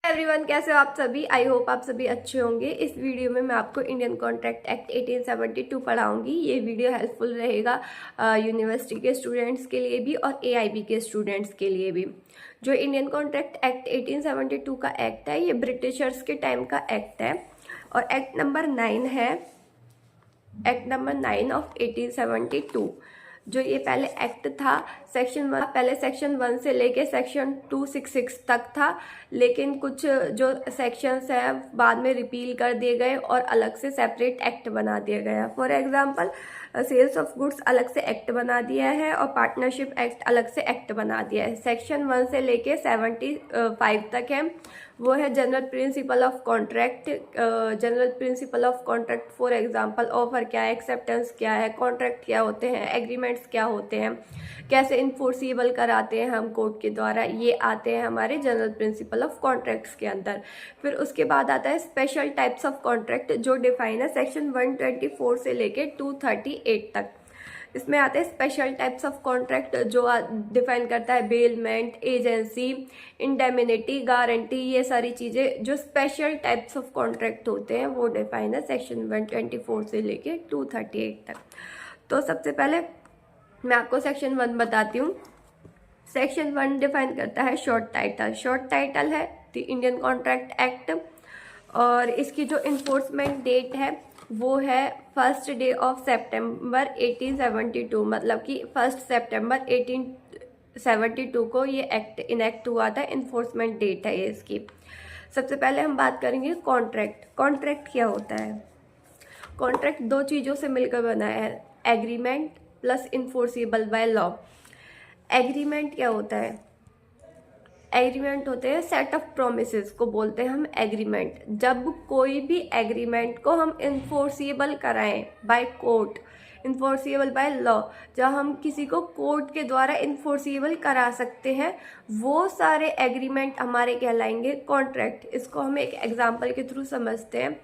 Everyone, कैसे हो आप सभी। आई होप आप सभी अच्छे होंगे। इस वीडियो में मैं आपको इंडियन कॉन्ट्रैक्ट एक्ट 1872 पढ़ाऊंगी। ये वीडियो हेल्पफुल रहेगा यूनिवर्सिटी के स्टूडेंट्स के लिए भी और एआईबी के स्टूडेंट्स के लिए भी। जो इंडियन कॉन्ट्रैक्ट एक्ट 1872 का एक्ट है, ये ब्रिटिशर्स के टाइम का एक्ट है और एक्ट नंबर 9 है, एक्ट नंबर 9 ऑफ 1872। जो ये पहले एक्ट था, सेक्शन 1 पहले सेक्शन 1 से लेके सेक्शन 266 तक था, लेकिन कुछ जो सेक्शंस हैं बाद में रिपील कर दिए गए और अलग से सेपरेट एक्ट बना दिया गया। For example, sales of goods अलग से एक्ट बना दिया है और पार्टनरशिप एक्ट अलग से एक्ट बना दिया है। सेक्शन 1 से लेके 75 तक है, वो है general principle of contract. General principle of contract for example, offer क्या है, एक्सेप्टेंस क्या है, कॉन्ट्रैक्ट क्या होते हैं, एग्रीमेंट्स क्या होते हैं, कैसे इन्फोर्सिबल कराते हैं हम कोर्ट के द्वारा, ये आते हैं हमारे जनरल प्रिंसिपल ऑफ कॉन्ट्रैक्ट्स के अंदर। फिर उसके बाद आता है स्पेशल टाइप्स ऑफ कॉन्ट्रैक्ट, जो डिफाइन है सेक्शन 124 से लेके 238 तक। इसमें आते हैं स्पेशल टाइप्स ऑफ कॉन्ट्रैक्ट, जो डिफाइन करता है बेलमेंट, एजेंसी, इंडेमिनिटी, गारंटी, ये सारी चीज़ें जो स्पेशल टाइप्स ऑफ कॉन्ट्रैक्ट होते हैं वो डिफाइन है सेक्शन 124 से लेके 238 तक। तो सबसे पहले मैं आपको सेक्शन 1 बताती हूँ। सेक्शन 1 डिफाइन करता है शॉर्ट टाइटल। शॉर्ट टाइटल है द इंडियन कॉन्ट्रैक्ट एक्ट और इसकी जो इन्फोर्समेंट डेट है वो है 1 डे ऑफ सेप्टेम्बर 1872, मतलब कि 1 सितंबर 1872 को ये एक्ट इनेक्ट हुआ था। इन्फोर्समेंट डेट है ये इसकी। सबसे पहले हम बात करेंगे कॉन्ट्रैक्ट। कॉन्ट्रैक्ट क्या होता है? कॉन्ट्रैक्ट दो चीज़ों से मिलकर बना है, agreement plus enforceable by law. Agreement क्या होता है? एग्रीमेंट होते हैं सेट ऑफ प्रोमिसेस को बोलते हैं हम एग्रीमेंट। जब कोई भी एग्रीमेंट को हम इन्फोर्सिबल कराएं by court, enforceable by law, जब हम किसी को कोर्ट के द्वारा इन्फोर्सिबल करा सकते हैं, वो सारे एग्रीमेंट हमारे कहलाएंगे कॉन्ट्रैक्ट। इसको हम एक एग्जाम्पल के थ्रू समझते हैं।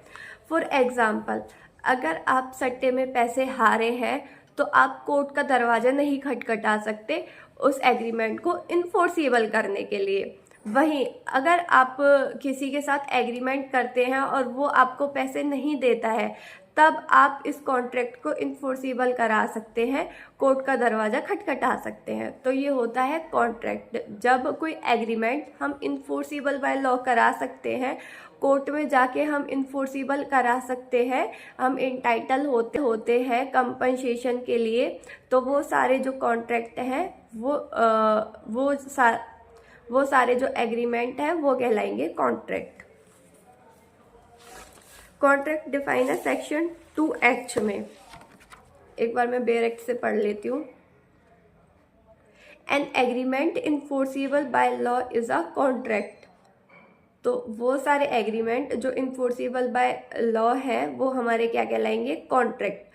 फॉर एग्जाम्पल, अगर आप सट्टे में पैसे हारे हैं तो आप कोर्ट का दरवाजा नहीं खटखटा सकते उस एग्रीमेंट को इन्फोर्सिबल करने के लिए। वहीं अगर आप किसी के साथ एग्रीमेंट करते हैं और वो आपको पैसे नहीं देता है, तब आप इस कॉन्ट्रैक्ट को इन्फोर्सिबल करा सकते हैं, कोर्ट का दरवाज़ा खटखटा सकते हैं। तो ये होता है कॉन्ट्रैक्ट। जब कोई एग्रीमेंट हम इन्फोर्सिबल बाय लॉ करा सकते हैं, कोर्ट में जाके हम इन्फोर्सिबल करा सकते हैं, हम इंटाइटल होते हैं कंपनसेशन के लिए, तो वो सारे जो कॉन्ट्रैक्ट हैं वो सारे जो एग्रीमेंट हैं वो कहलाएंगे कॉन्ट्रैक्ट। कॉन्ट्रैक्ट डिफाइन है सेक्शन 2H में। एक बार मैं बेयर एक्ट से पढ़ लेती हूँ। An agreement enforceable by law is a contract. तो वो सारे एग्रीमेंट जो इन्फोर्सिबल बाय लॉ है वो हमारे क्या कहलाएंगे? कॉन्ट्रैक्ट।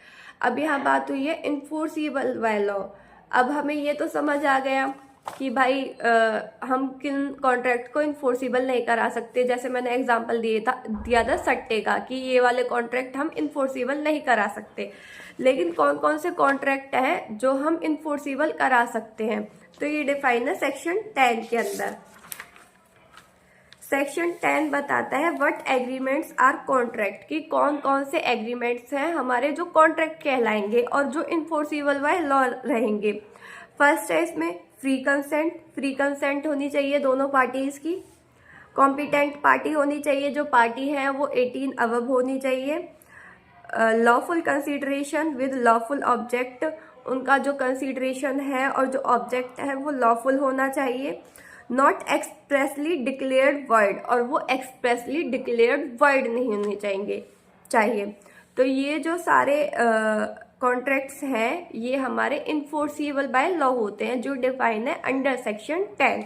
अब यहाँ बात हुई है इन्फोर्सिबल बाय लॉ। अब हमें ये तो समझ आ गया कि भाई हम किन कॉन्ट्रैक्ट को इन्फोर्सिबल नहीं करा सकते। जैसे मैंने एग्जांपल दिया था सट्टे का, कि ये वाले कॉन्ट्रैक्ट हम इन्फोर्सिबल नहीं करा सकते। लेकिन कौन कौन से कॉन्ट्रैक्ट हैं जो हम इन्फोर्सिबल करा सकते हैं? तो ये डिफाइन है सेक्शन 10 के अंदर। सेक्शन 10 बताता है व्हाट एग्रीमेंट्स आर कॉन्ट्रैक्ट, कि कौन कौन से एग्रीमेंट्स हैं हमारे जो कॉन्ट्रैक्ट कहलाएंगे और जो इन्फोर्सिबल बाय लॉ रहेंगे। फर्स्ट है इसमें फ्री कंसेंट। फ्री कंसेंट होनी चाहिए दोनों पार्टीज की। कॉम्पिटेंट पार्टी होनी चाहिए, जो पार्टी है वो 18 अबव होनी चाहिए। Lawful consideration with lawful object, उनका जो कंसिडरेशन है और जो ऑब्जेक्ट है वो लॉफुल होना चाहिए। नॉट एक्सप्रेसली डिक्लेयर्ड वर्ड, और वो एक्सप्रेसली डिक्लेयर्ड वर्ड नहीं होने चाहिए। तो ये जो सारे कॉन्ट्रैक्ट्स हैं ये हमारे इन्फोर्सिबल बाय लॉ होते हैं, जो डिफाइन है अंडर सेक्शन 10।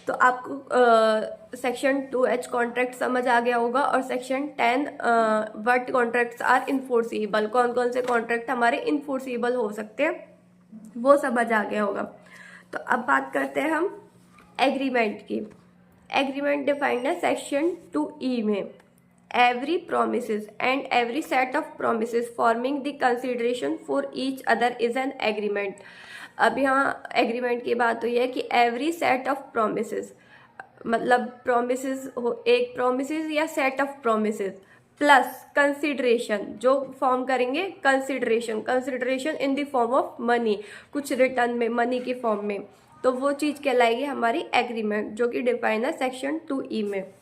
तो आपको सेक्शन 2H कॉन्ट्रैक्ट समझ आ गया होगा और section 10 what contracts are enforceable, कौन कौन से कॉन्ट्रैक्ट हमारे इन्फोर्सिबल हो सकते हैं वो समझ आ गया होगा। तो अब बात करते हैं हम एग्रीमेंट की। एग्रीमेंट डिफाइंड है सेक्शन 2E में। Every promises and every set of promises forming the consideration for each other is an agreement. अब यहाँ एग्रीमेंट की बात हुई है कि एवरी सेट ऑफ प्रोमिसेस, मतलब प्रोमिसेस हो, एक प्रोमिसेस या set of promises plus consideration, जो फॉर्म करेंगे consideration, consideration in the form of money, कुछ रिटर्न में मनी के फॉर्म में, तो वो चीज़ कहलाएगी हमारी एग्रीमेंट, जो कि डिफाइन है सेक्शन 2E में।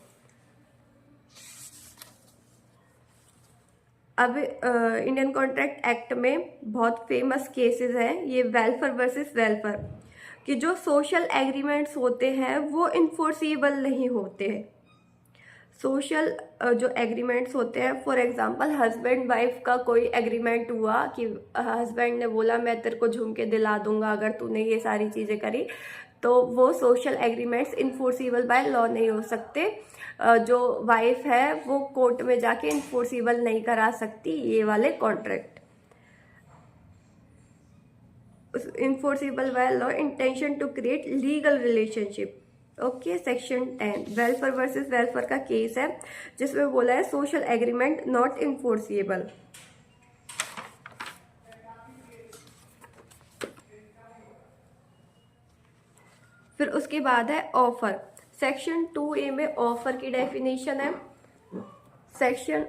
अब इंडियन कॉन्ट्रैक्ट एक्ट में बहुत फेमस केसेस हैं ये वेलफेयर वर्सेस वेलफेयर, कि जो सोशल एग्रीमेंट्स होते हैं वो इन्फोर्सिबल नहीं होते हैं। सोशल जो एग्रीमेंट्स होते हैं, फॉर एग्जांपल हस्बैंड वाइफ का कोई एग्रीमेंट हुआ कि हस्बैंड ने बोला मैं तेरे को झुमके दिला दूंगा अगर तूने ये सारी चीज़ें करी, तो वो social agreements enforceable by law नहीं हो सकते। जो वाइफ है वो कोर्ट में जाके इन्फोर्सिबल नहीं करा सकती ये वाले contract. Enforceable by law intention to create legal relationship. Okay, section 10 welfare versus welfare का केस है जिसमें बोला है सोशल एग्रीमेंट नॉट इन्फोर्सिबल। फिर उसके बाद है ऑफर। सेक्शन 2A में ऑफर की डेफिनेशन है, सेक्शन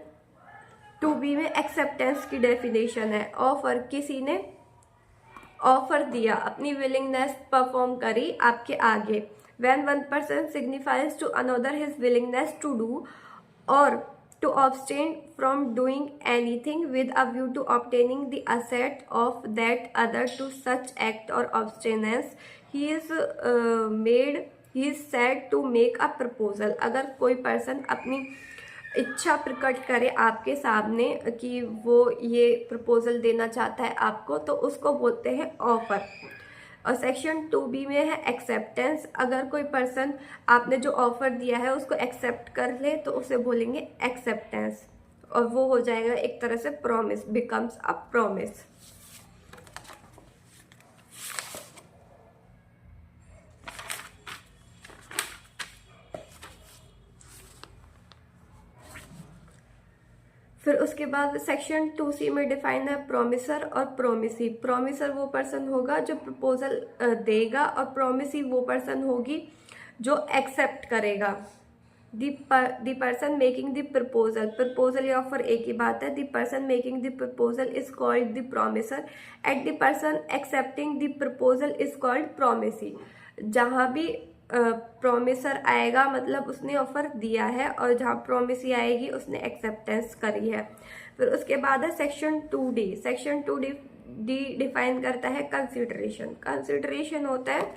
2B में एक्सेप्टेंस की डेफिनेशन है। ऑफर, किसी ने ऑफर दिया, अपनी विलिंगनेस परफॉर्म करी आपके आगे। When one person signifies to another his willingness to do or to abstain from doing anything with a view to obtaining the assent of that other to such act or abstinence, he is said to make a proposal। अगर कोई person अपनी इच्छा प्रकट करे आपके सामने कि वो ये प्रपोजल देना चाहता है आपको, तो उसको बोलते हैं ऑफर। और सेक्शन 2B में है एक्सेप्टेंस। अगर कोई पर्सन आपने जो ऑफर दिया है उसको एक्सेप्ट कर ले तो उसे बोलेंगे एक्सेप्टेंस, और वो हो जाएगा एक तरह से प्रॉमिस, बिकम्स अ प्रॉमिस। फिर उसके बाद सेक्शन 2C में डिफाइन है प्रोमिसर और प्रोमिसी। प्रोमिसर वो पर्सन होगा जो प्रपोजल देगा, और प्रोमिसी वो पर्सन होगी जो एक्सेप्ट करेगा। The person making the proposal, proposal या ऑफर एक ही बात है। The person making the proposal is called the promisor and the person accepting the proposal is called promisee. जहाँ भी प्रोमिसर आएगा मतलब उसने ऑफर दिया है, और जहाँ प्रोमिसी आएगी उसने एक्सेप्टेंस करी है। फिर उसके बाद है section 2D। Section 2D define करता है कंसिडरेशन। कंसिडरेशन होता है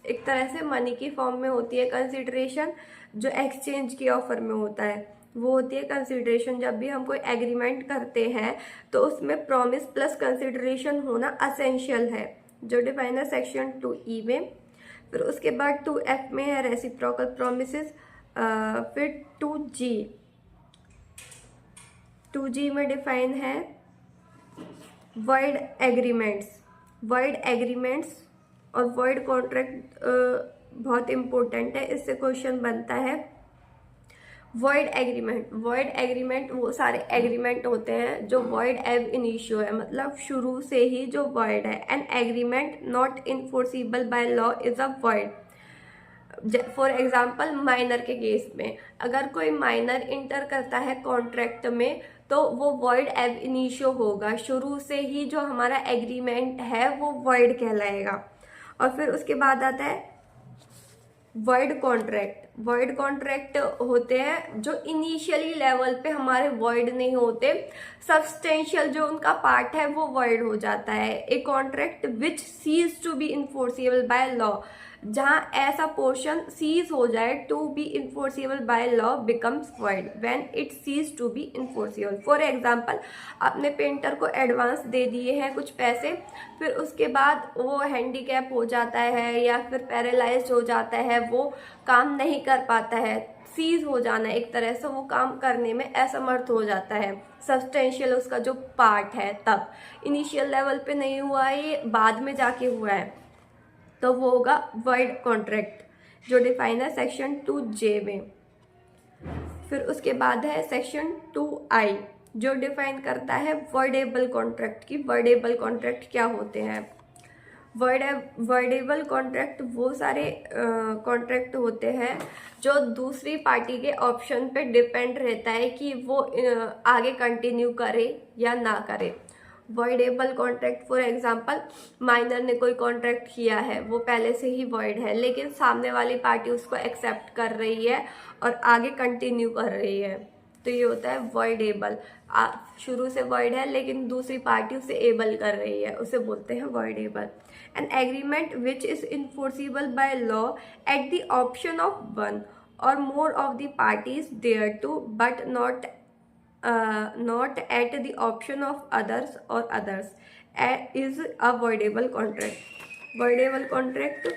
एक तरह से मनी की फॉर्म में होती है कंसिडरेशन, जो एक्सचेंज की ऑफर में होता है वो होती है कंसिडरेशन। जब भी हम कोई एग्रीमेंट करते हैं तो उसमें प्रॉमिस प्लस कंसिडरेशन होना असेंशियल है, जो डिफाइन है सेक्शन 2E में। फिर उसके बाद 2F में है रेसिप्रोकल प्रोमिसेस। फिर 2G में डिफाइन है वॉइड एग्रीमेंट्स। वॉइड एग्रीमेंट्स और वॉइड कॉन्ट्रैक्ट बहुत इंपॉर्टेंट है, इससे क्वेश्चन बनता है। वॉइड एग्रीमेंट वो सारे एग्रीमेंट होते हैं जो वॉइड एब इनिशियो है, मतलब शुरू से ही जो वॉइड है। An agreement not enforceable by law is a void. For example minor के केस में अगर कोई माइनर इंटर करता है कॉन्ट्रैक्ट में तो वो वॉइड एब इनिशियो होगा, शुरू से ही जो हमारा एग्रीमेंट है वो वॉइड कहलाएगा। और फिर उसके बाद आता है वॉइड कॉन्ट्रैक्ट। वॉइड कॉन्ट्रैक्ट होते हैं जो इनिशियली लेवल पे हमारे वॉइड नहीं होते, सब्सटेंशियल जो उनका पार्ट है वो वॉइड हो जाता है। A contract which cease to be enforceable by law, जहां ऐसा पोर्शन सीज हो जाए to be enforceable by law becomes void when it cease to be enforceable. For example आपने पेंटर को एडवांस दे दिए हैं कुछ पैसे, फिर उसके बाद वो हैंडीकैप हो जाता है या फिर पैरालाइज्ड हो जाता है, वो काम नहीं कर पाता है, सीज हो जाना एक तरह से, वो काम करने में असमर्थ हो जाता है। सब्सटेंशियल उसका जो पार्ट है, तब इनिशियल लेवल पे नहीं हुआ है, ये बाद में जाके हुआ है, तो वो होगा वॉइड कॉन्ट्रैक्ट जो डिफाइन है सेक्शन 2J में। फिर उसके बाद है सेक्शन 2I जो डिफाइन करता है वॉइडेबल कॉन्ट्रैक्ट की। वॉइडेबल कॉन्ट्रैक्ट क्या होते हैं? वर्डेबल कॉन्ट्रैक्ट वो सारे कॉन्ट्रैक्ट होते हैं जो दूसरी पार्टी के ऑप्शन पे डिपेंड रहता है कि वो आगे कंटिन्यू करे या ना करे। Voidable contract for example, minor ने कोई कॉन्ट्रैक्ट किया है, वो पहले से ही वॉइड है, लेकिन सामने वाली पार्टी उसको एक्सेप्ट कर रही है और आगे कंटिन्यू कर रही है, तो ये होता है वॉइडेबल। शुरू से वॉइड है लेकिन दूसरी पार्टी उसे एबल कर रही है, उसे बोलते हैं voidable. An agreement which is enforceable by law at the option of one or more of the parties thereto but not at the option of others or others is a voidable contract. Voidable contract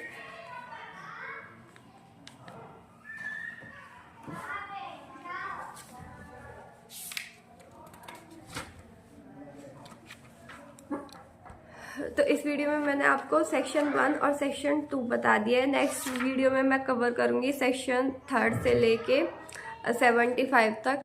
तो इस video में मैंने आपको section 1 और section 2 बता दिया है। Next video में मैं कवर करूँगी सेक्शन 3 से लेके 75 तक।